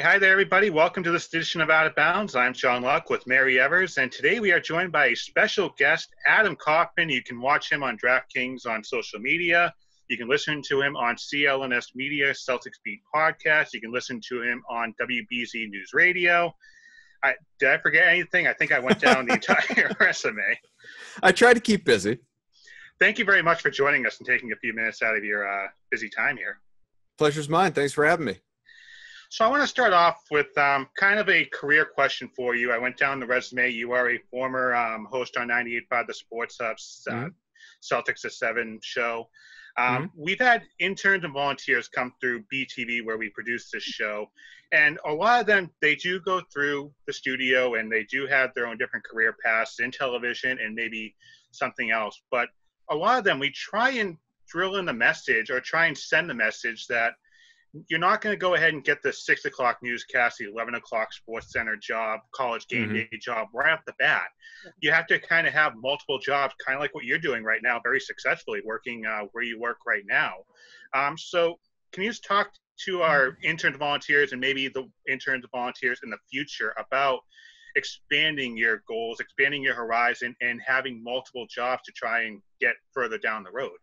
Hi there, everybody. Welcome to this edition of Out of Bounds. I'm Sean Luck with Mary Evers, and today we are joined by a special guest, Adam Kaufman. You can watch him on DraftKings on social media. You can listen to him on CLNS Media, Celtics Beat podcast. You can listen to him on WBZ News Radio. Did I forget anything? I think I went down the entire resume. I try to keep busy. Thank you very much for joining us and taking a few minutes out of your busy time here. Pleasure's mine. Thanks for having me. So I want to start off with kind of a career question for you. I went down the resume. You are a former host on 98.5 The Sports Hub's Celtics at 7 show. We've had interns and volunteers come through BTV where we produce this show. And a lot of them, they do go through the studio and they do have their own different career paths in television and maybe something else. But a lot of them, we try and drill in the message or try and send the message that you're not going to go ahead and get the 6 o'clock newscast, the 11 o'clock Sports Center job, college game day job right off the bat. You have to kind of have multiple jobs, kind of like what you're doing right now, very successfully working where you work right now. So can you just talk to our interns and volunteers and maybe the interns and volunteers in the future about expanding your goals, expanding your horizon, and having multiple jobs to try and get further down the road?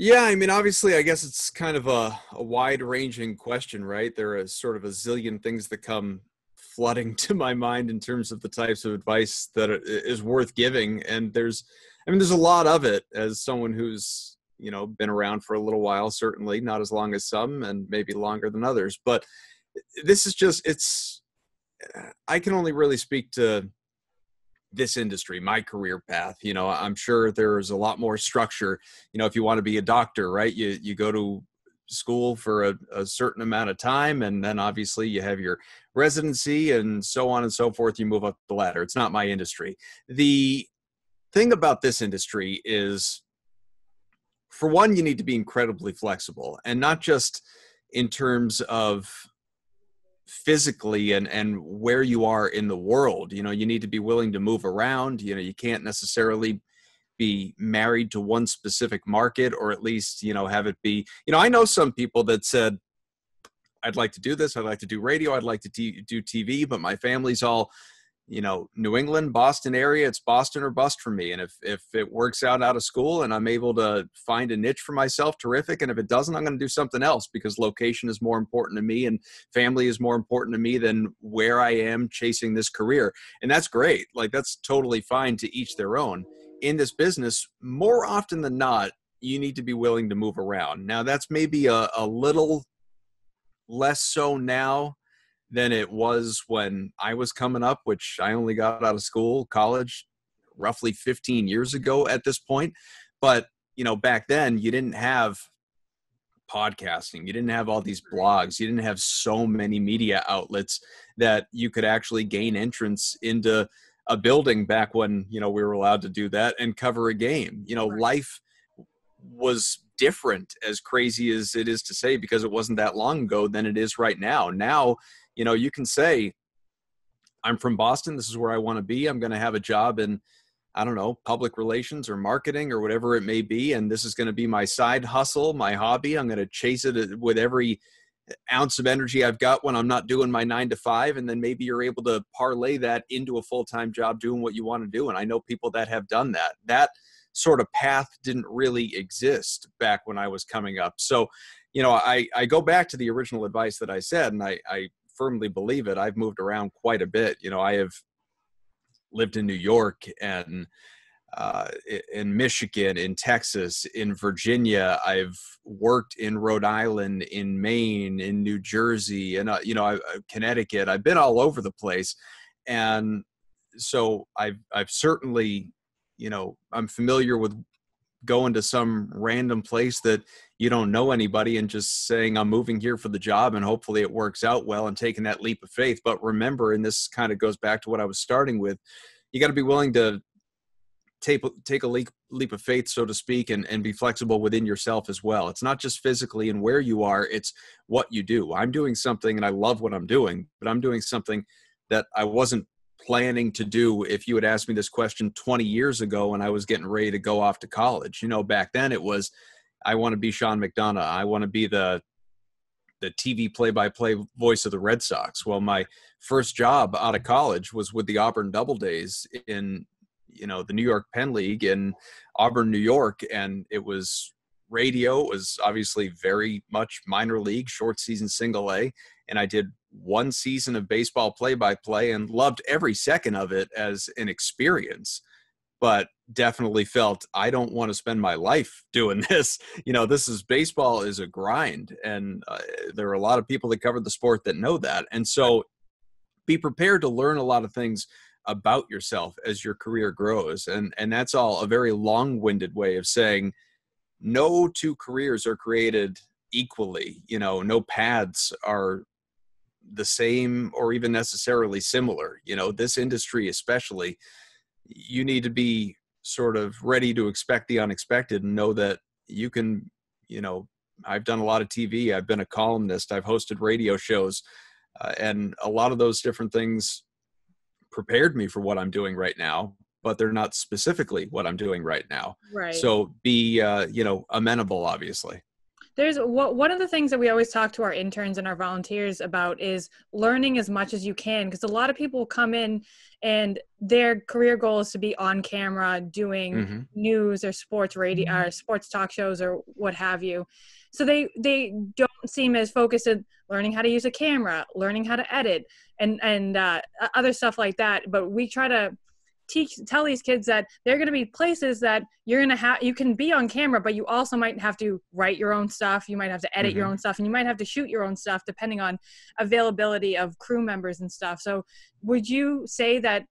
Yeah, I mean, obviously, I guess it's kind of a wide-ranging question, right? There are sort of a zillion things that come flooding to my mind in terms of the types of advice that is worth giving. And there's a lot of it as someone who's, been around for a little while, certainly not as long as some and maybe longer than others. But this is just, I can only really speak to this industry, my career path. I'm sure there's a lot more structure. If you want to be a doctor, right, you go to school for a certain amount of time, and then obviously you have your residency and so on and so forth. You move up the ladder. It's not my industry. The thing about this industry is, for one, you need to be incredibly flexible, and not just in terms of physically and where you are in the world. You need to be willing to move around. You can't necessarily be married to one specific market, or at least, have it be, I know some people that said, I'd like to do this. I'd like to do radio. I'd like to do TV, but my family's all, New England, Boston area. It's Boston or bust for me. And if it works out of school and I'm able to find a niche for myself, terrific. And if it doesn't, I'm going to do something else, because location is more important to me and family is more important to me than where I am chasing this career. And that's great. Like, that's totally fine, to each their own. In this business, more often than not, you need to be willing to move around. Now, that's maybe a little less so now than it was when I was coming up, which I only got out of college, roughly 15 years ago at this point. But, back then you didn't have podcasting. You didn't have all these blogs. You didn't have so many media outlets that you could actually gain entrance into a building back when, we were allowed to do that and cover a game. Life was different, as crazy as it is to say, because it wasn't that long ago, than it is right now. Now, you can say, I'm from Boston. This is where I want to be. I'm going to have a job in, I don't know, public relations or marketing or whatever it may be. And this is going to be my side hustle, my hobby. I'm going to chase it with every ounce of energy I've got when I'm not doing my 9 to 5. And then maybe you're able to parlay that into a full-time job doing what you want to do. And I know people that have done that. That sort of path didn't really exist back when I was coming up. So, I go back to the original advice that I said, and I firmly believe it. I've moved around quite a bit. I have lived in New York and in Michigan, in Texas, in Virginia. I've worked in Rhode Island, in Maine, in New Jersey, and Connecticut. I've been all over the place, and so I've certainly, I'm familiar with going to some random place that you don't know anybody and just saying, I'm moving here for the job, and hopefully it works out well, and taking that leap of faith. But remember, and this kind of goes back to what I was starting with, you got to be willing to take a leap of faith, so to speak, and be flexible within yourself as well. It's not just physically and where you are, it's what you do. I'm doing something and I love what I'm doing, but I'm doing something that I wasn't planning to do if you had asked me this question 20 years ago when I was getting ready to go off to college. Back then it was, I want to be Sean McDonough. I want to be the the TV play-by-play voice of the Red Sox. Well, my first job out of college was with the Auburn Doubledays in, the New York Penn League in Auburn, New York. And it was radio. It was obviously very much minor league, short season, single A. And I did one season of baseball play-by-play and loved every second of it as an experience, but definitely felt I don't want to spend my life doing this. Baseball is a grind, and there are a lot of people that cover the sport that know that. And so be prepared to learn a lot of things about yourself as your career grows. And that's all a very long-winded way of saying no two careers are created equally. No paths are the same or even necessarily similar. This industry especially, you need to be sort of ready to expect the unexpected and know that you can, I've done a lot of TV. I've been a columnist. I've hosted radio shows. And a lot of those different things prepared me for what I'm doing right now, but they're not specifically what I'm doing right now. Right. So be, amenable, obviously. There's one of the things that we always talk to our interns and our volunteers about is learning as much as you can, because a lot of people come in and their career goal is to be on camera doing news or sports radio or sports talk shows or what have you. So they don't seem as focused on learning how to use a camera, learning how to edit and other stuff like that. But we try to tell these kids that there are going to be places that you're going to you can be on camera, but you also might have to write your own stuff. You might have to edit your own stuff, and you might have to shoot your own stuff depending on availability of crew members and stuff. So would you say that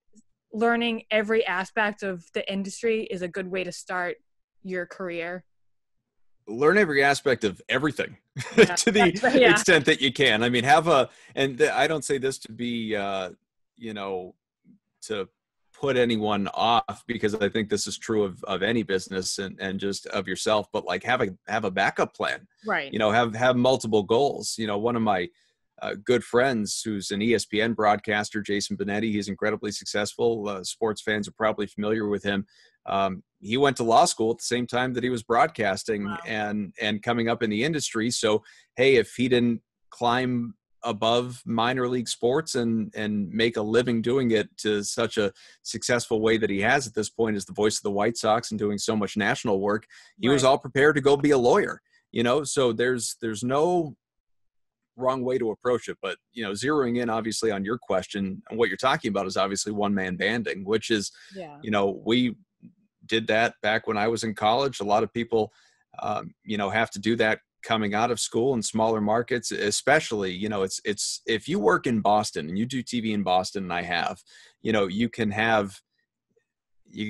learning every aspect of the industry is a good way to start your career? Learn every aspect of everything to the extent that you can. I mean, I don't say this to be, to put anyone off, because I think this is true of any business and just of yourself, but like have a backup plan, right? Have multiple goals. One of my good friends who's an ESPN broadcaster, Jason Benetti, he's incredibly successful. Sports fans are probably familiar with him. He went to law school at the same time that he was broadcasting. Wow. and coming up in the industry. So, hey, if he didn't climb above minor league sports and make a living doing it to such a successful way that he has at this point as the voice of the White Sox and doing so much national work, he was all prepared to go be a lawyer, so there's no wrong way to approach it. But, zeroing in obviously on your question, and what you're talking about is obviously one-man banding, which is, we did that back when I was in college. A lot of people, have to do that coming out of school in smaller markets, especially, it's if you work in Boston and you do TV in Boston, and I have, you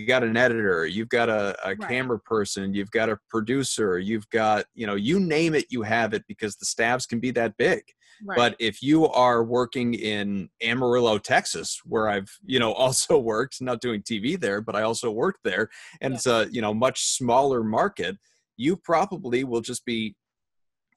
got an editor, you've got a camera person, you've got a producer, you've got, you name it, you have it, because the staffs can be that big. Right. But if you are working in Amarillo, Texas, where I've, also worked, not doing TV there, but I also worked there, and it's a, much smaller market, you probably will just be,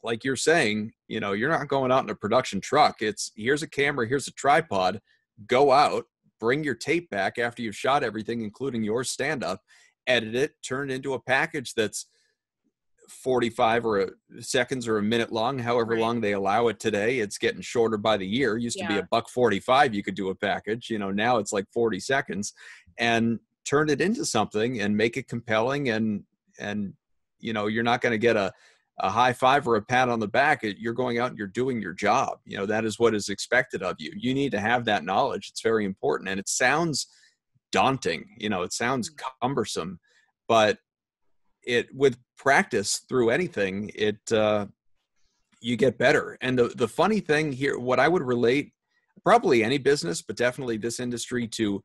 like you're saying, you're not going out in a production truck. It's here's a camera, here's a tripod, go out, bring your tape back after you've shot everything, including your stand-up, edit it, turn it into a package that's 45 seconds or a minute long, however long they allow it today. It's getting shorter by the year. It used to be $1.45 you could do a package. Now it's like 40 seconds, and turn it into something and make it compelling. And you're not going to get a high five or a pat on the back. You're going out and you're doing your job. That is what is expected of you. You need to have that knowledge. It's very important. And it sounds daunting, it sounds cumbersome, but with practice through anything, you get better. And the funny thing here, what I would relate, probably any business, but definitely this industry, to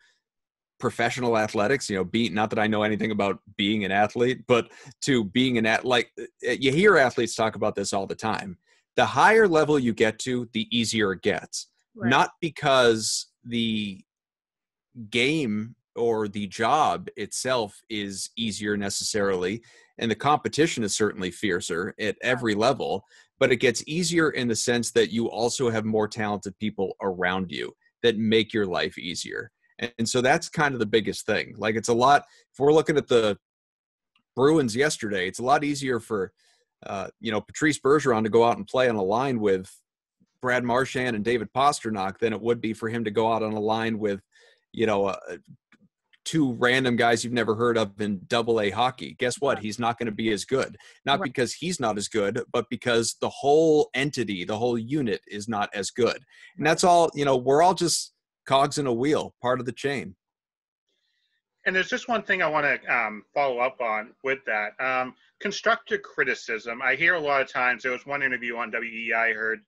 professional athletics, not that I know anything about being an athlete, but to being like you hear athletes talk about this all the time. The higher level you get to, the easier it gets. Right. Not because the game or the job itself is easier necessarily, and the competition is certainly fiercer at every level, but it gets easier in the sense that you also have more talented people around you that make your life easier. And so that's kind of the biggest thing. Like, it's a lot, if we're looking at the Bruins yesterday, it's a lot easier for Patrice Bergeron to go out and play on a line with Brad Marchand and David Pastrnak than it would be for him to go out on a line with, two random guys you've never heard of in Double-A hockey. Guess what? He's not going to be as good. Not because he's not as good, but because the whole entity, the whole unit is not as good. And that's all, we're all just cogs in a wheel, part of the chain. And there's just one thing I want to follow up on with that. Constructive criticism. I hear a lot of times, there was one interview on WEI I heard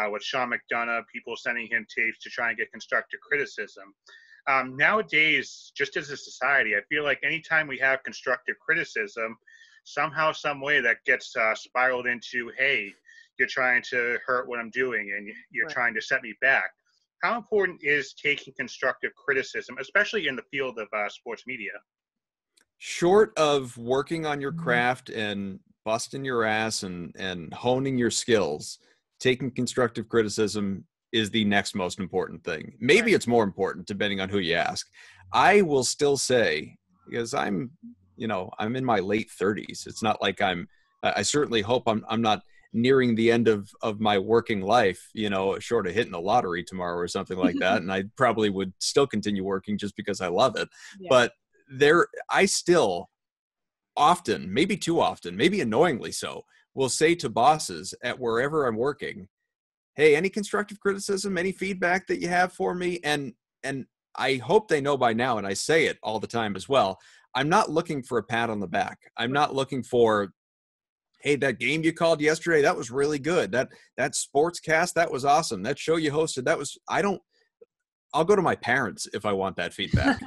with Sean McDonough, people sending him tapes to try and get constructive criticism. Nowadays, just as a society, I feel like anytime we have constructive criticism, somehow, some way that gets spiraled into, hey, you're trying to hurt what I'm doing and you're trying to set me back. How important is taking constructive criticism, especially in the field of sports media? Short of working on your craft and busting your ass and honing your skills, taking constructive criticism is the next most important thing. Maybe it's more important depending on who you ask. I will still say, because I'm in my late 30s. It's not like I certainly hope I'm not nearing the end of my working life, short of hitting the lottery tomorrow or something like that. And I probably would still continue working just because I love it. Yeah. But I still often, maybe too often, maybe annoyingly so, will say to bosses at wherever I'm working, hey, any constructive criticism, any feedback that you have for me? And I hope they know by now, and I say it all the time as well, I'm not looking for a pat on the back. I'm not looking for, hey, that game you called yesterday, that was really good. That sportscast, that was awesome. That show you hosted, I'll go to my parents if I want that feedback.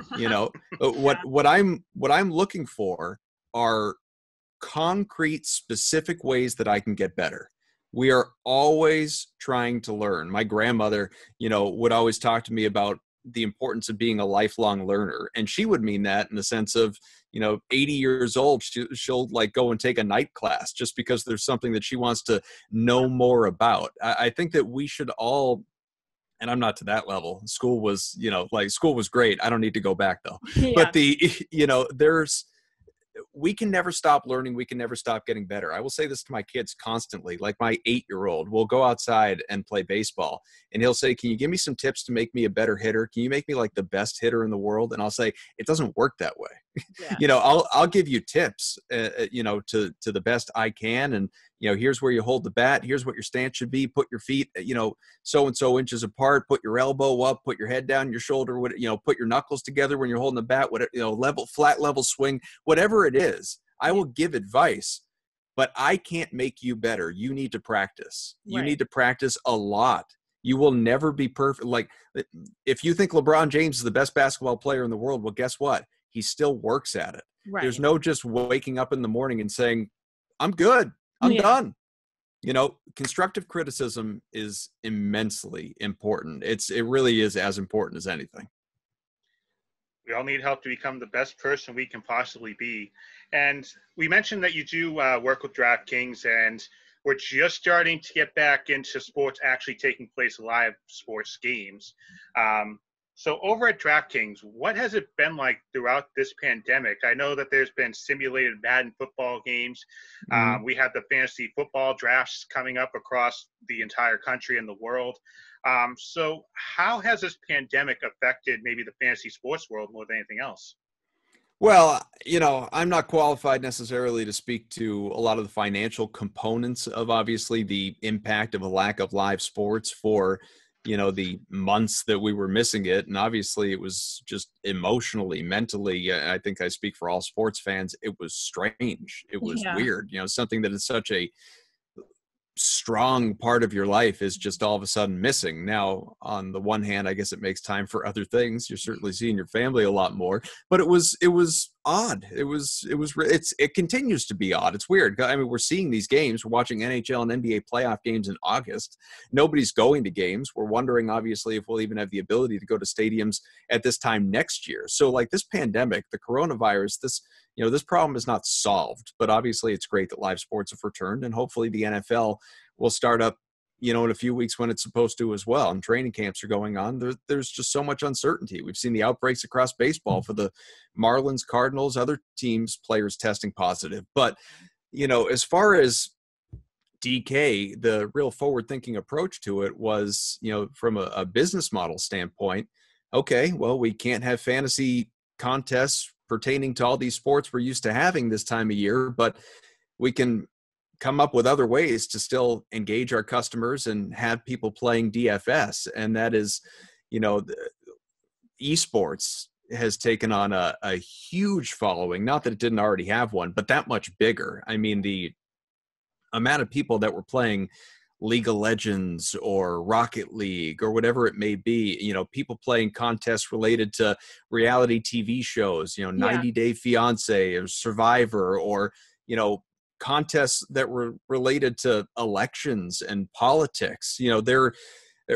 What I'm looking for are concrete, specific ways that I can get better. We are always trying to learn. My grandmother, would always talk to me about the importance of being a lifelong learner. And she would mean that in the sense of, 80 years old, she'll like go and take a night class just because there's something that she wants to know more about. I think that we should all, and I'm not to that level. School was, school was great. I don't need to go back though. Yeah. But we can never stop learning. We can never stop getting better. I will say this to my kids constantly. Like my 8-year-old will go outside and play baseball and he'll say, can you give me some tips to make me a better hitter? Can you make me like the best hitter in the world? And I'll say, it doesn't work that way. Yeah. I'll give you tips, to the best I can. And, here's where you hold the bat. Here's what your stance should be. Put your feet, so-and-so inches apart, put your elbow up, put your head down, your shoulder, put your knuckles together when you're holding the bat, flat level swing, whatever it is. I will give advice, but I can't make you better. You need to practice. You need to practice a lot. You will never be perfect. Like if you think LeBron James is the best basketball player in the world, well, guess what? He still works at it. Right. There's no just waking up in the morning and saying, I'm good. I'm done. Constructive criticism is immensely important. It really is as important as anything. We all need help to become the best person we can possibly be. And we mentioned that you do work with DraftKings, and we're just starting to get back into sports actually taking place, live sports games. So over at DraftKings, what has it been like throughout this pandemic? I know that there's been simulated Madden football games. Mm-hmm. We have the fantasy football drafts coming up across the entire country and the world. So how has this pandemic affected maybe the fantasy sports world more than anything else? Well, I'm not qualified necessarily to speak to a lot of the financial components of obviously the impact of a lack of live sports for the months that we were missing it. And obviously it was just emotionally, mentally, I think I speak for all sports fans. It was strange. It was weird, something that is such a strong part of your life is just all of a sudden missing. Now, on the one hand, I guess it makes time for other things. You're certainly seeing your family a lot more, but it was odd. It continues to be odd. It's weird. I mean, we're seeing these games. We're watching NHL and NBA playoff games in August. Nobody's going to games. We're wondering, obviously, if we'll even have the ability to go to stadiums at this time next year. So like this pandemic, the coronavirus, this problem is not solved, but obviously it's great that live sports have returned, and hopefully the NFL will start up, in a few weeks when it's supposed to as well. And training camps are going on. There's just so much uncertainty. We've seen the outbreaks across baseball for the Marlins, Cardinals, other teams, players testing positive. But, as far as DK, the real forward-thinking approach to it was, from a business model standpoint, okay, well, we can't have fantasy contests pertaining to all these sports we're used to having this time of year, but we can come up with other ways to still engage our customers and have people playing DFS. And that is, esports has taken on a huge following. Not that it didn't already have one, but that much bigger. I mean, the amount of people that were playing League of Legends or Rocket League or whatever it may be, people playing contests related to reality TV shows, 90 Day Fiance or Survivor, or, contests that were related to elections and politics. They're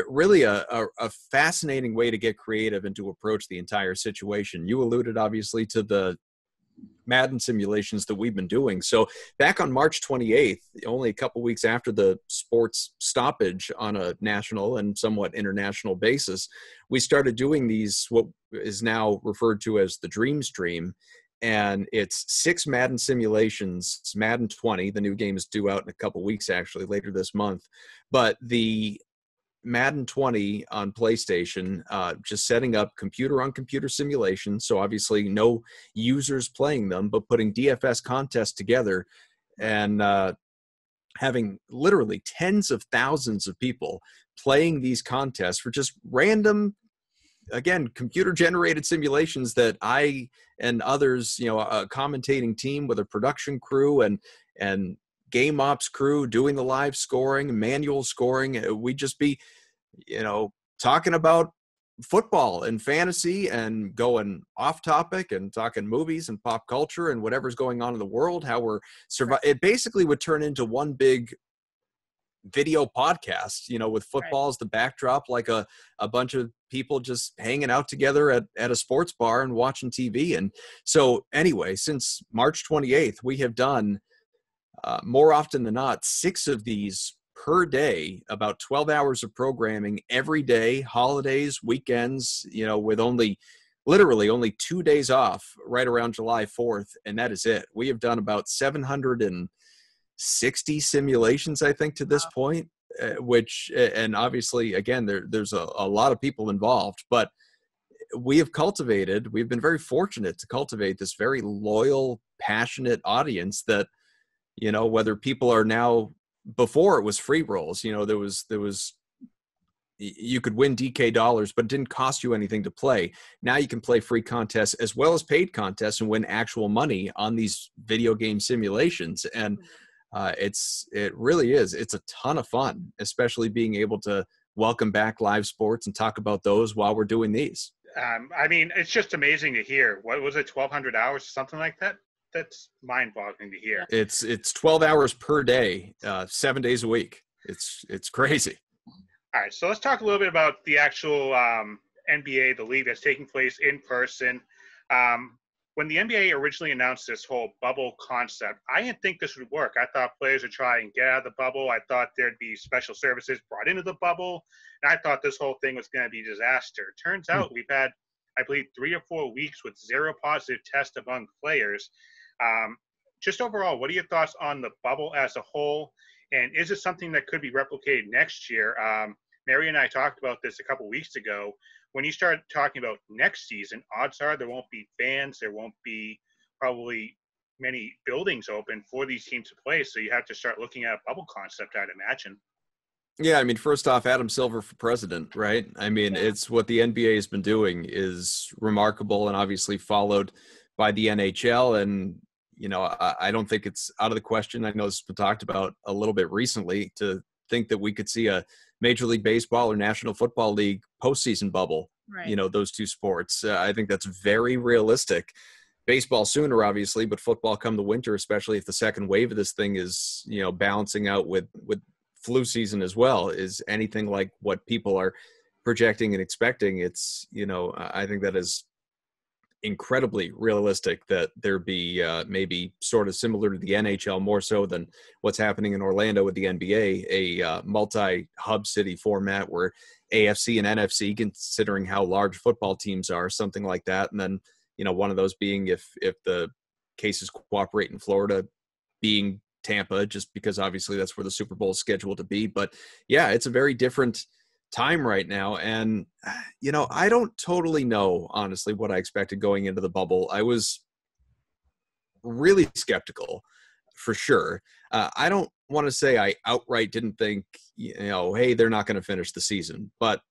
really a fascinating way to get creative and to approach the entire situation. You alluded obviously to the Madden simulations that we've been doing. So back on March 28th, only a couple weeks after the sports stoppage on a national and somewhat international basis, we started doing these, what is now referred to as the Dream Stream. And it's 6 Madden simulations. It's Madden 20. The new game is due out in a couple weeks, actually, later this month. But the Madden 20 on PlayStation, just setting up computer-on-computer simulations, so obviously no users playing them, but putting DFS contests together and having literally tens of thousands of people playing these contests for just random, again, computer-generated simulations that I and others, a commentating team with a production crew and game ops crew doing the live scoring, manual scoring. We'd just be, talking about football and fantasy and going off topic and talking movies and pop culture and whatever's going on in the world, how we're surviving. It basically would turn into one big video podcast, with football as the backdrop, like a bunch of people just hanging out together at a sports bar and watching TV. And so anyway, since March 28th, we have done more often than not 6 of these per day, about 12 hours of programming every day, holidays, weekends, with literally only 2 days off right around July 4th. And that is it. We have done about 760 simulations, I think, to this point, which, and obviously, again, there's a lot of people involved, but we've been very fortunate to cultivate this very loyal, passionate audience that, whether people are now, before it was free rolls, there was you could win DK dollars, but it didn't cost you anything to play. Now you can play free contests as well as paid contests and win actual money on these video game simulations. And it really is. It's a ton of fun, especially being able to welcome back live sports and talk about those while we're doing these. I mean, it's just amazing to hear. What was it, 1,200 hours, something like that? That's mind-boggling to hear. It's 12 hours per day, 7 days a week. It's crazy. All right, so let's talk a little bit about the actual NBA, the league that's taking place in person. When the NBA originally announced this whole bubble concept, I didn't think this would work. I thought players would try and get out of the bubble. I thought there'd be special services brought into the bubble, and I thought this whole thing was going to be a disaster. Turns out we've had, I believe, 3 or 4 weeks with 0 positive tests among players. Just overall, what are your thoughts on the bubble as a whole? And is it something that could be replicated next year? Mary and I talked about this a couple weeks ago. When you start talking about next season, odds are there won't be fans. There won't be probably many buildings open for these teams to play. So you have to start looking at a bubble concept, I'd imagine. Yeah, I mean, first off, Adam Silver for president, right? I mean, It's what the NBA has been doing is remarkable and obviously followed by the NHL. And, I don't think it's out of the question. I know this has been talked about a little bit recently, to think that we could see a Major League Baseball or National Football League postseason bubble, right. Those two sports. I think that's very realistic. Baseball sooner, obviously, but football come the winter, especially if the second wave of this thing is, balancing out with flu season as well, is anything like what people are projecting and expecting. It's, I think that is incredibly realistic that there be maybe sort of similar to the NHL, more so than what's happening in Orlando with the NBA, a multi-hub city format where AFC and NFC, considering how large football teams are, something like that. And then, one of those being if the cases cooperate in Florida, being Tampa, just because obviously that's where the Super Bowl is scheduled to be. But yeah, it's a very different time right now. And, I don't totally know, honestly, what I expected going into the bubble. I was really skeptical for sure. I don't want to say I outright didn't think, hey, they're not going to finish the season. But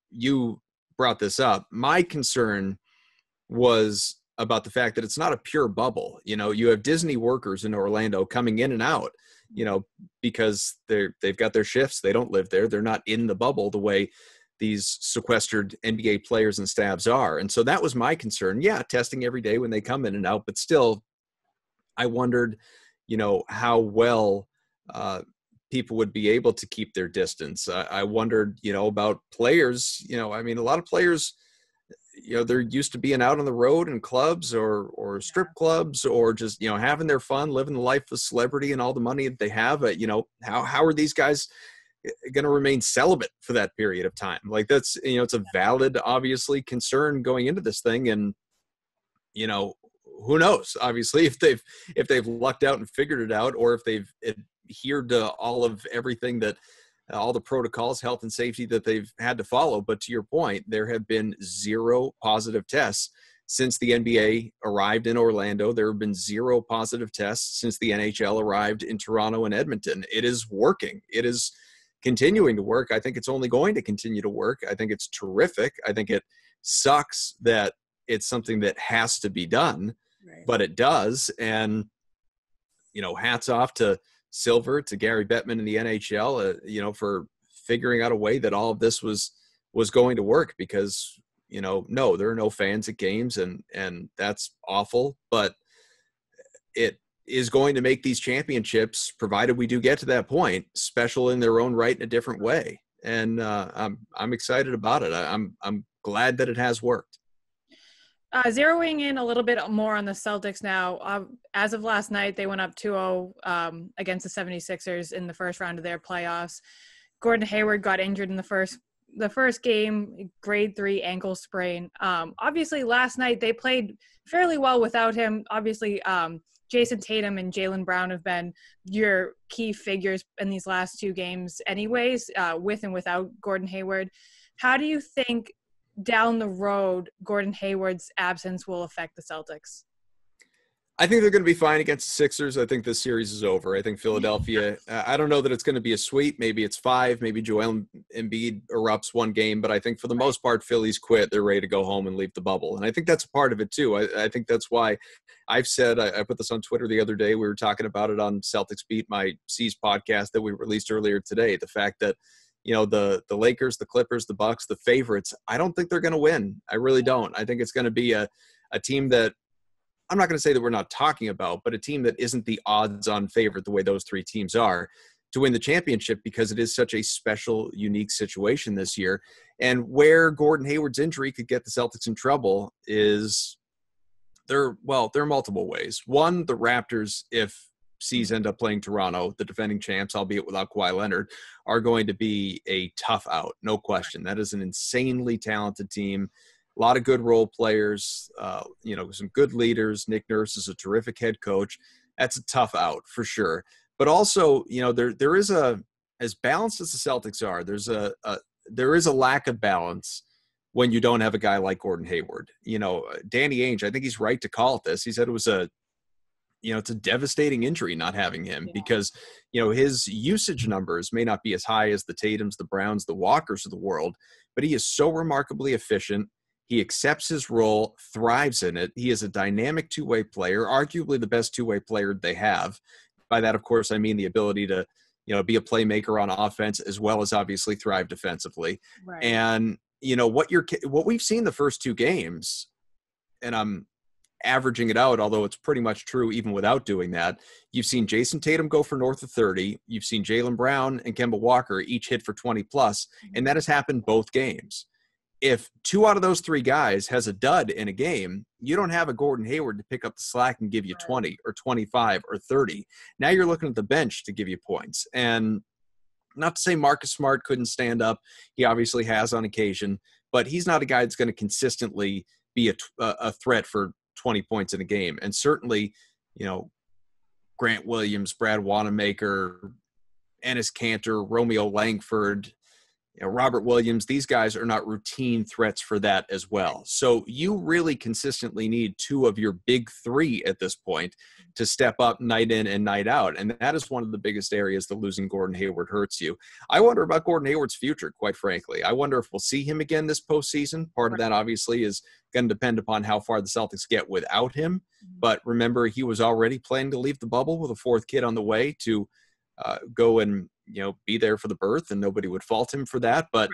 you brought this up. My concern was about the fact that it's not a pure bubble. You have Disney workers in Orlando coming in and out, because they've got their shifts. They don't live there. They're not in the bubble the way these sequestered NBA players and staffs are. And so that was my concern. Yeah, testing every day when they come in and out, but still, I wondered, how well people would be able to keep their distance. I wondered, about players. A lot of players, they're used to being out on the road in clubs or strip clubs, or just, having their fun, living the life of celebrity and all the money that they have. How are these guys going to remain celibate for that period of time? Like, that's, it's a valid, obviously, concern going into this thing. And, who knows, obviously, if they've lucked out and figured it out, or if they've adhered to all of everything that all the protocols, health and safety that they've had to follow. But to your point, there have been 0 positive tests since the NBA arrived in Orlando. There have been 0 positive tests since the NHL arrived in Toronto and Edmonton. It is working. It is continuing to work. I think it's only going to continue to work. I think it's terrific. I think it sucks that it's something that has to be done, right, but it does. And, hats off to Silver, to Gary Bettman in the NHL, for figuring out a way that all of this was going to work, because, no, there are no fans at games, and that's awful, but it is going to make these championships, provided we do get to that point, special in their own right in a different way. And I'm excited about it. I'm glad that it has worked. Zeroing in a little bit more on the Celtics now, as of last night, they went up 2-0 against the 76ers in the first round of their playoffs. Gordon Hayward got injured in the first game, grade 3 ankle sprain. Obviously, last night they played fairly well without him. Obviously, Jason Tatum and Jaylen Brown have been your key figures in these last 2 games anyways, with and without Gordon Hayward. How do you think down the road Gordon Hayward's absence will affect the Celtics? I think they're going to be fine against the Sixers. I think this series is over. I think Philadelphia, I don't know that it's going to be a sweep. Maybe it's 5. Maybe Joel Embiid erupts one game. But I think for the most part, Philly's quit. They're ready to go home and leave the bubble. And I think that's a part of it, too. I think that's why I've said, I put this on Twitter the other day. We were talking about it on Celtics Beat, my C's podcast that we released earlier today. The fact that, the Lakers, the Clippers, the Bucks, the favorites, I don't think they're going to win. I really don't. I think it's going to be a team that, I'm not going to say that we're not talking about, but a team that isn't the odds-on favorite the way those 3 teams are to win the championship, because it is such a special, unique situation this year. And where Gordon Hayward's injury could get the Celtics in trouble is there are multiple ways. One, the Raptors, if C's end up playing Toronto, the defending champs, albeit without Kawhi Leonard, are going to be a tough out. No question. That is an insanely talented team. A lot of good role players, some good leaders. Nick Nurse is a terrific head coach. That's a tough out for sure. But also, there is as balanced as the Celtics are, there is a lack of balance when you don't have a guy like Gordon Hayward. Danny Ainge, I think he's right to call it this. He said it was it's a devastating injury not having him, because, his usage numbers may not be as high as the Tatums, the Browns, the Walkers of the world, but he is so remarkably efficient. He accepts his role, thrives in it. He is a dynamic two-way player, arguably the best two-way player they have. By that, of course, I mean the ability to, be a playmaker on offense, as well as obviously thrive defensively. Right. And, what we've seen the first 2 games, and I'm averaging it out, although it's pretty much true even without doing that, you've seen Jason Tatum go for north of 30. You've seen Jaylen Brown and Kemba Walker each hit for 20+, and that has happened both games. If 2 out of those 3 guys has a dud in a game, you don't have a Gordon Hayward to pick up the slack and give you 20 or 25 or 30. Now you're looking at the bench to give you points. And not to say Marcus Smart couldn't stand up. He obviously has on occasion, but he's not a guy that's going to consistently be a threat for 20 points in a game. And certainly, Grant Williams, Brad Wanamaker, Enes Kanter, Romeo Langford, Robert Williams, these guys are not routine threats for that as well. So you really consistently need two of your big three at this point to step up night in and night out. And that is one of the biggest areas that losing Gordon Hayward hurts you. I wonder about Gordon Hayward's future, quite frankly. I wonder if we'll see him again this postseason. Part of that obviously is going to depend upon how far the Celtics get without him. But remember, he was already planning to leave the bubble with a fourth kid on the way to go and be there for the birth, and nobody would fault him for that. But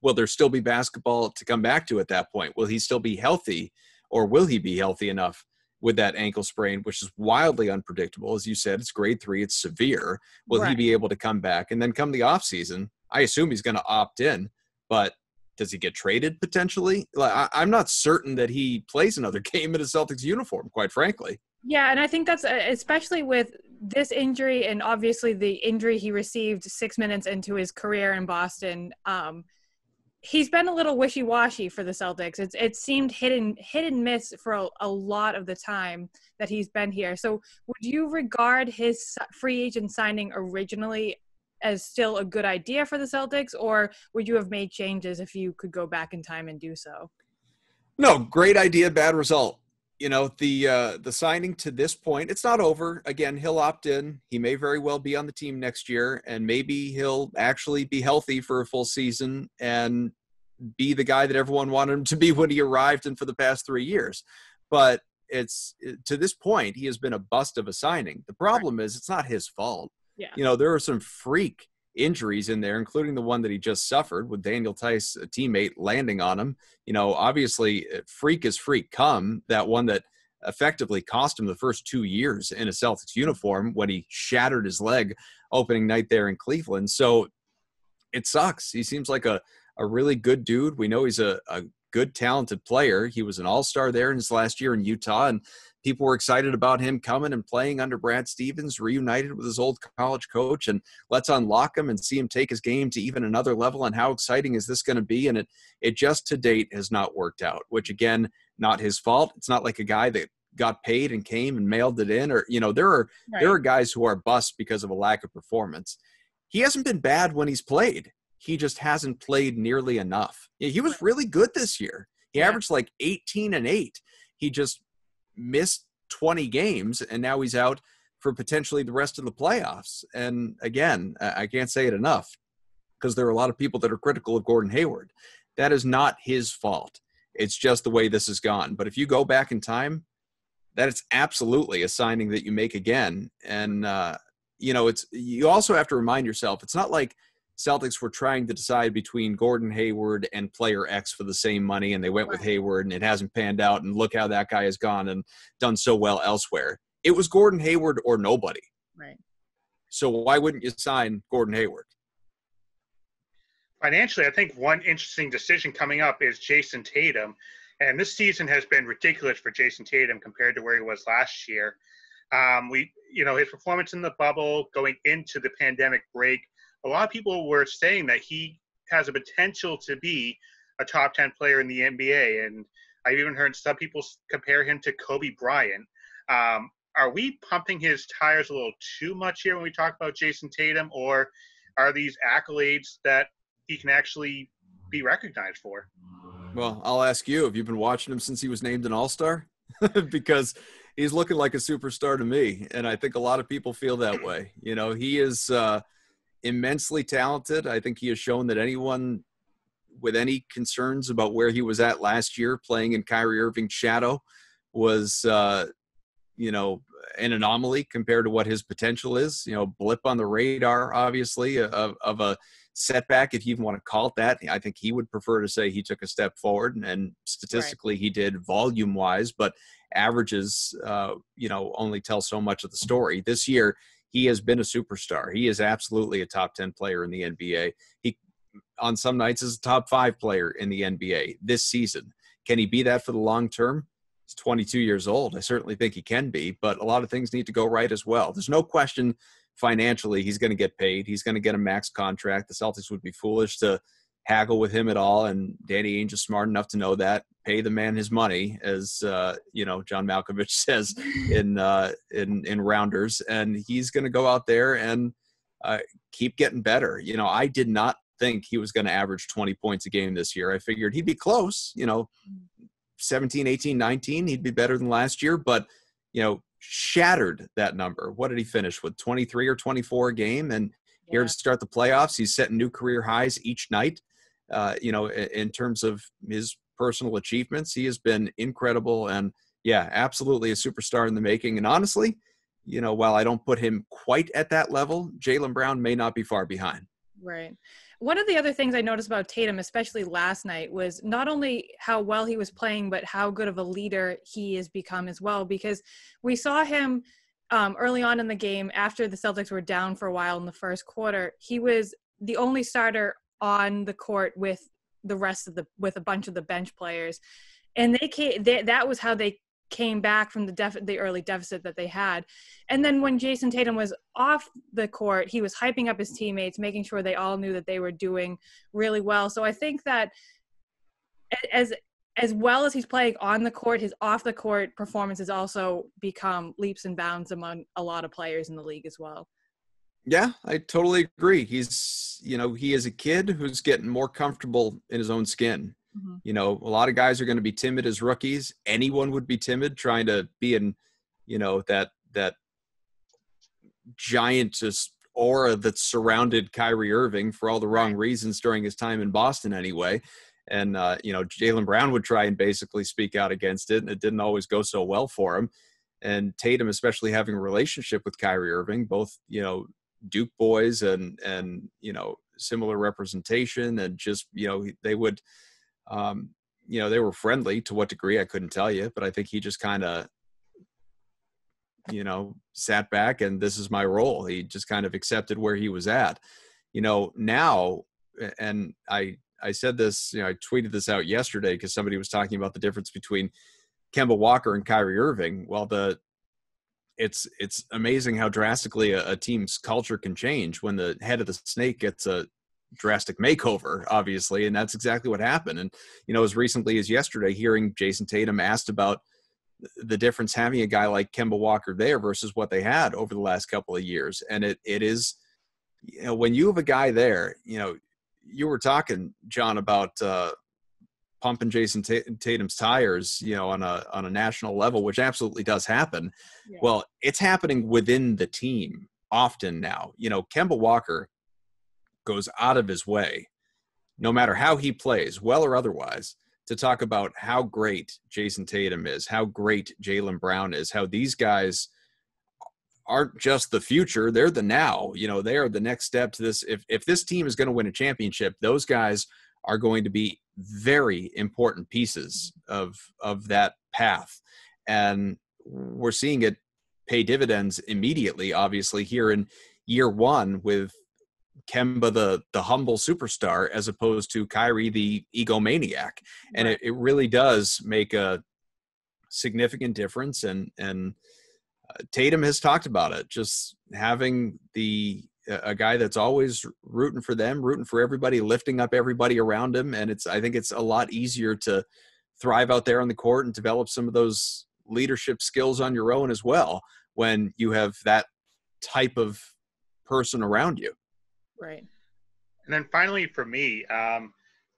will there still be basketball to come back to at that point? Will he still be healthy, or will he be healthy enough with that ankle sprain, which is wildly unpredictable? As you said, it's grade 3, it's severe. Will he be able to come back? And then come the off season, I assume he's going to opt in, but does he get traded potentially? I'm not certain that he plays another game in a Celtics uniform, quite frankly. Yeah, and I think that's especially with this injury and obviously the injury he received 6 minutes into his career in Boston. He's been a little wishy-washy for the Celtics. It seemed hit and miss for a lot of the time that he's been here. So would you regard his free agent signing originally as still a good idea for the Celtics, or would you have made changes if you could go back in time and do so? No, great idea, bad result. The signing to this point, it's not over. Again, he'll opt in. He may very well be on the team next year, and maybe he'll actually be healthy for a full season and be the guy that everyone wanted him to be when he arrived and for the past 3 years. But to this point, he has been a bust of a signing. The problem is it's not his fault. Yeah. There are some freak injuries in there, including the one that he just suffered with Daniel Tice, a teammate, landing on him. Obviously, freak is freak come, that one that effectively cost him the first 2 years in a Celtics uniform when he shattered his leg opening night there in Cleveland. So it sucks. He seems like a really good dude. We know he's a good, talented player. He was an all-star there in his last year in Utah, and people were excited about him coming and playing under Brad Stevens, reunited with his old college coach, and let's unlock him and see him take his game to even another level. And how exciting is this going to be? And it just to date has not worked out, which again, not his fault. It's not like a guy that got paid and came and mailed it in, or, there are guys who are busts because of a lack of performance. He hasn't been bad when he's played. He just hasn't played nearly enough. He was really good this year. He averaged like 18 and 8. He just missed 20 games, and now he's out for potentially the rest of the playoffs. And again, I can't say it enough because there are a lot of people that are critical of Gordon Hayward. That is not his fault. It's just the way this has gone. But if you go back in time, that it's absolutely a signing that you make again. And, you also have to remind yourself, it's not like Celtics were trying to decide between Gordon Hayward and player X for the same money, and they went with Hayward, and it hasn't panned out, and look how that guy has gone and done so well elsewhere. It was Gordon Hayward or nobody. Right. So why wouldn't you sign Gordon Hayward? Financially, I think one interesting decision coming up is Jason Tatum. And this season has been ridiculous for Jason Tatum compared to where he was last year. His performance in the bubble going into the pandemic break, a lot of people were saying that he has a potential to be a top 10 player in the NBA. And I've even heard some people compare him to Kobe Bryant. Are we pumping his tires a little too much here when we talk about Jason Tatum, or are these accolades that he can actually be recognized for? Well, I'll ask you, have you been watching him since he was named an all-star? Because he's looking like a superstar to me. And I think a lot of people feel that way. He is immensely talented. I think he has shown that anyone with any concerns about where he was at last year playing in Kyrie Irving's shadow was, an anomaly compared to what his potential is. Blip on the radar, obviously, of a setback, if you even want to call it that. I think he would prefer to say he took a step forward, and statistically he did volume-wise, but averages, only tell so much of the story. This year, he has been a superstar. He is absolutely a top 10 player in the NBA. He, on some nights, is a top 5 player in the NBA this season. Can he be that for the long term? He's 22 years old. I certainly think he can be, but a lot of things need to go right as well. There's no question financially he's going to get paid. He's going to get a max contract. The Celtics would be foolish to haggle with him at all. And Danny Ainge is smart enough to know that. Pay the man his money, as John Malkovich says in Rounders, and he's going to go out there and keep getting better. I did not think he was going to average 20 points a game this year. I figured he'd be close, 17, 18, 19, he'd be better than last year, but shattered that number. What did he finish with, 23 or 24 a game? And here to start the playoffs, he's setting new career highs each night. In terms of his personal achievements, he has been incredible, and absolutely a superstar in the making. And honestly, while I don't put him quite at that level, Jaylen Brown may not be far behind. Right. One of the other things I noticed about Tatum, especially last night, was not only how well he was playing, but how good of a leader he has become as well. Because we saw him early on in the game, after the Celtics were down for a while in the first quarter, he was the only starter on the court with the rest of with a bunch of the bench players. And that was how they came back from the early deficit that they had. And then when Jason Tatum was off the court, he was hyping up his teammates, making sure they all knew that they were doing really well. So I think that as well as he's playing on the court, his off the court performance has also become leaps and bounds among a lot of players in the league as well. Yeah, I totally agree. He's, he is a kid who's getting more comfortable in his own skin. Mm-hmm. A lot of guys are going to be timid as rookies. Anyone would be timid trying to be in, that giant just aura that surrounded Kyrie Irving for all the wrong reasons during his time in Boston anyway. And, Jaylen Brown would try and basically speak out against it, and it didn't always go so well for him. And Tatum, especially having a relationship with Kyrie Irving, both, Duke boys and similar representation, and just, they would, they were friendly. To what degree, I couldn't tell you, but I think he just kind of, sat back and this is my role. He just kind of accepted where he was at, now. And I said this, I tweeted this out yesterday because somebody was talking about the difference between Kemba Walker and Kyrie Irving. Well, it's amazing how drastically a team's culture can change when the head of the snake gets a drastic makeover, obviously. And that's exactly what happened. And, as recently as yesterday, hearing Jason Tatum asked about the difference having a guy like Kemba Walker there versus what they had over the last couple of years. And it is, when you have a guy there, you were talking, John, about pumping Jason Tatum's tires, on a national level, which absolutely does happen. Yeah. Well, it's happening within the team often now. Kemba Walker goes out of his way, no matter how he plays, well or otherwise, to talk about how great Jason Tatum is, how great Jaylen Brown is, how these guys aren't just the future, they're the now. They are the next step to this. If this team is going to win a championship, those guys are going to be very important pieces of that path. And we're seeing it pay dividends immediately, obviously, here in year one with Kemba, the humble superstar, as opposed to Kyrie, the egomaniac. And it really does make a significant difference. And Tatum has talked about it, just having a guy that's always rooting for them, rooting for everybody, lifting up everybody around him. And I think it's a lot easier to thrive out there on the court and develop some of those leadership skills on your own as well when you have that type of person around you. Right. And then finally for me,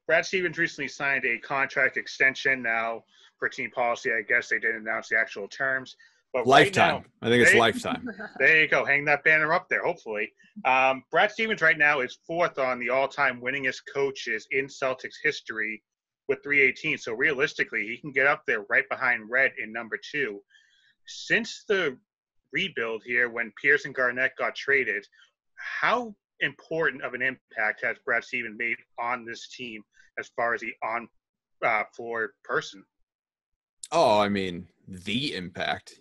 Brad Stevens recently signed a contract extension. Now, for team policy, I guess they didn't announce the actual terms. But lifetime. Right now, I think it's lifetime. There you go. Hang that banner up there, hopefully. Brad Stevens right now is fourth on the all-time winningest coaches in Celtics history with 318. So realistically, he can get up there right behind Red in number 2. Since the rebuild here, when Pierce and Garnett got traded, how important of an impact has Brad Stevens made on this team as far as the on-floor person? Oh, I mean, the impact.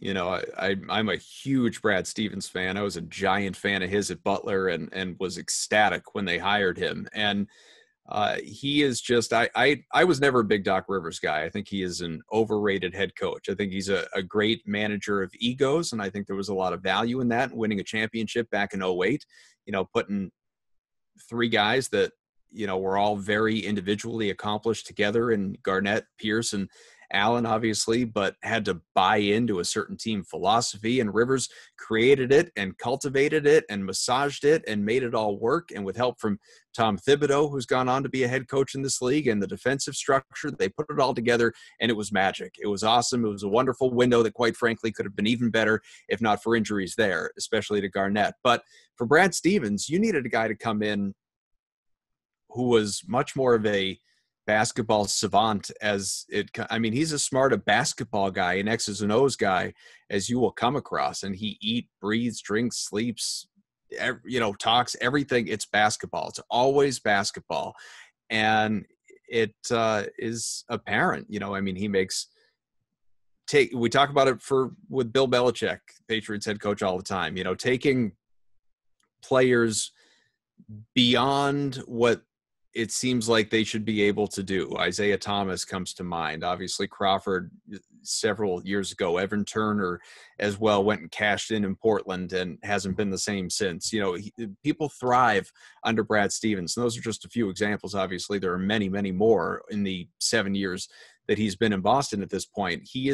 I'm a huge Brad Stevens fan. I was a giant fan of his at Butler and was ecstatic when they hired him. And he is just, I was never a big Doc Rivers guy. I think he is an overrated head coach. I think he's a great manager of egos, and I think there was a lot of value in that, winning a championship back in 2008, putting 3 guys that, were all very individually accomplished together, and Garnett, Pierce, and Allen, obviously, but had to buy into a certain team philosophy, and Rivers created it and cultivated it and massaged it and made it all work. And with help from Tom Thibodeau, who's gone on to be a head coach in this league, and the defensive structure, they put it all together, and it was magic. It was awesome. It was a wonderful window that, quite frankly, could have been even better if not for injuries there, especially to Garnett. But for Brad Stevens, you needed a guy to come in who was much more of a basketball savant he's as smart a basketball guy, an X's and O's guy as you will come across. And he eats, breathes, drinks, sleeps, talks, everything. It's basketball. It's always basketball. And it is apparent, he makes we talk about it with Bill Belichick, Patriots head coach, all the time, taking players beyond what it seems like they should be able to do. Isaiah Thomas comes to mind. Obviously, Crawford several years ago. Evan Turner as well went and cashed in Portland and hasn't been the same since. People thrive under Brad Stevens. And those are just a few examples. Obviously, there are many, many more in the 7 years that he's been in Boston at this point. He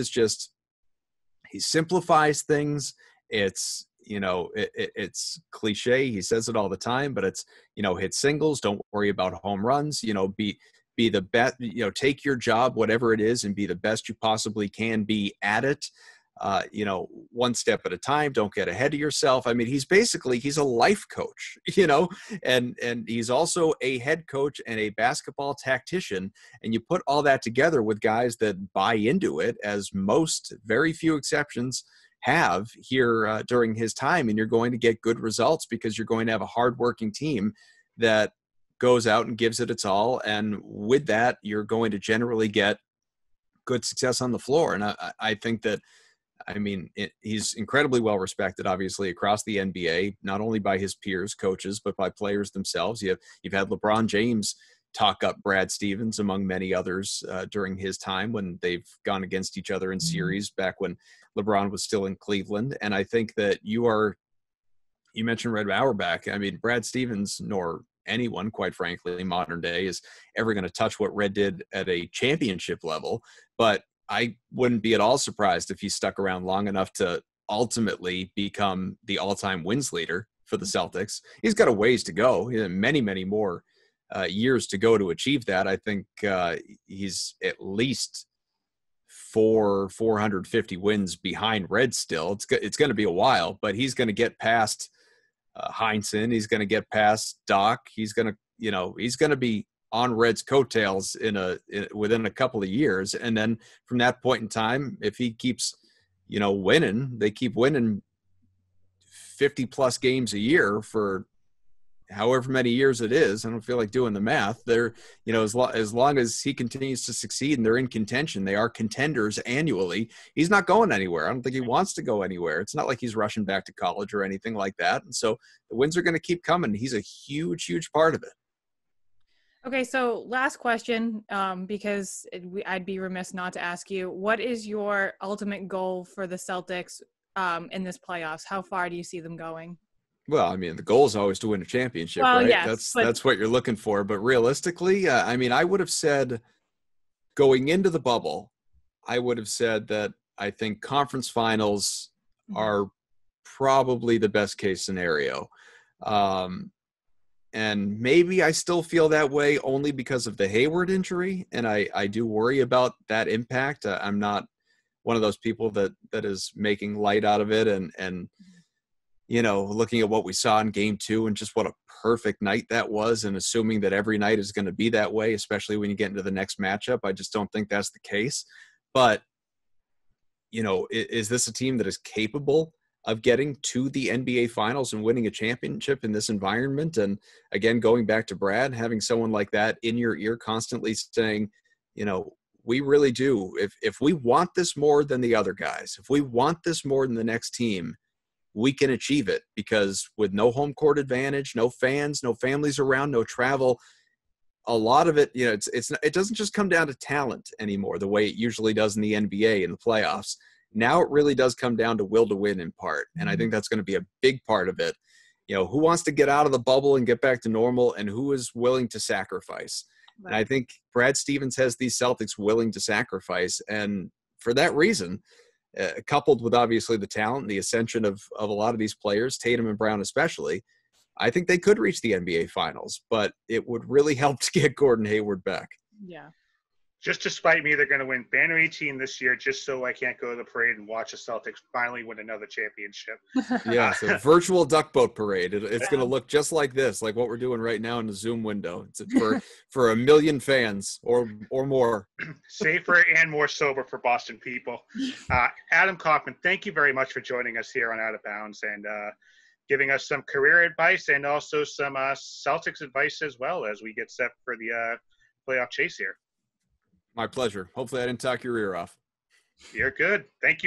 simplifies things. It's, it's cliche. He says it all the time, but it's, hit singles. Don't worry about home runs. Be the best. Take your job, whatever it is, and be the best you possibly can be at it. One step at a time. Don't get ahead of yourself. He's a life coach. And he's also a head coach and a basketball tactician. And you put all that together with guys that buy into it, as most, very few exceptions, have here during his time, and you're going to get good results because you're going to have a hardworking team that goes out and gives it its all. And with that, you're going to generally get good success on the floor. And I think that, he's incredibly well respected, obviously, across the NBA, not only by his peers, coaches, but by players themselves. You've had LeBron James talk up Brad Stevens, among many others, during his time when they've gone against each other in series back when LeBron was still in Cleveland. And I think that you mentioned Red Auerbach. Brad Stevens, nor anyone, quite frankly, in modern day, is ever going to touch what Red did at a championship level. But I wouldn't be at all surprised if he stuck around long enough to ultimately become the all-time wins leader for the Celtics. He's got a ways to go. He has many, many more years to go to achieve that. I think he's at least 450 wins behind Red still. It's going to be a while, but he's going to get past Heinsohn. He's going to get past Doc. He's going to be on Red's coattails within a couple of years. And then from that point in time, if he keeps, winning, they keep winning 50 plus games a year for however many years it is. I don't feel like doing the math. They're, as long as he continues to succeed and they're in contention, they are contenders annually. He's not going anywhere. I don't think he wants to go anywhere. It's not like he's rushing back to college or anything like that. And so the wins are going to keep coming. He's a huge, huge part of it. Okay, so last question, because I'd be remiss not to ask you, what is your ultimate goal for the Celtics in this playoffs? How far do you see them going? Well, the goal is always to win a championship, right? Yes, that's what you're looking for. But realistically, I would have said going into the bubble, I would have said that I think conference finals are probably the best case scenario. And maybe I still feel that way only because of the Hayward injury. And I do worry about that impact. I'm not one of those people that is making light out of it and looking at what we saw in game 2 and just what a perfect night that was, and assuming that every night is going to be that way, especially when you get into the next matchup. I just don't think that's the case. But, is this a team that is capable of getting to the NBA Finals and winning a championship in this environment? And again, going back to Brad, having someone like that in your ear constantly saying, we really do. If we want this more than the other guys, if we want this more than the next team, we can achieve it, because with no home court advantage, no fans, no families around, no travel, a lot of it, it doesn't just come down to talent anymore the way it usually does in the NBA in the playoffs. Now it really does come down to will to win in part. And I think that's going to be a big part of it. who wants to get out of the bubble and get back to normal, and who is willing to sacrifice. Right. And I think Brad Stevens has these Celtics willing to sacrifice. And for that reason, coupled with obviously the talent and the ascension of a lot of these players, Tatum and Brown especially, I think they could reach the NBA Finals. But it would really help to get Gordon Hayward back. Yeah. Just to spite me, they're going to win Banner 18 this year just so I can't go to the parade and watch the Celtics finally win another championship. Yeah, so virtual duck boat parade. It's going to look just like this, like what we're doing right now in the Zoom window. It's for 1 million fans or more. Safer and more sober for Boston people. Adam Kaufman, thank you very much for joining us here on Out of Bounds and giving us some career advice and also some Celtics advice as well as we get set for the playoff chase here. My pleasure. Hopefully I didn't talk your ear off. You're good. Thank you.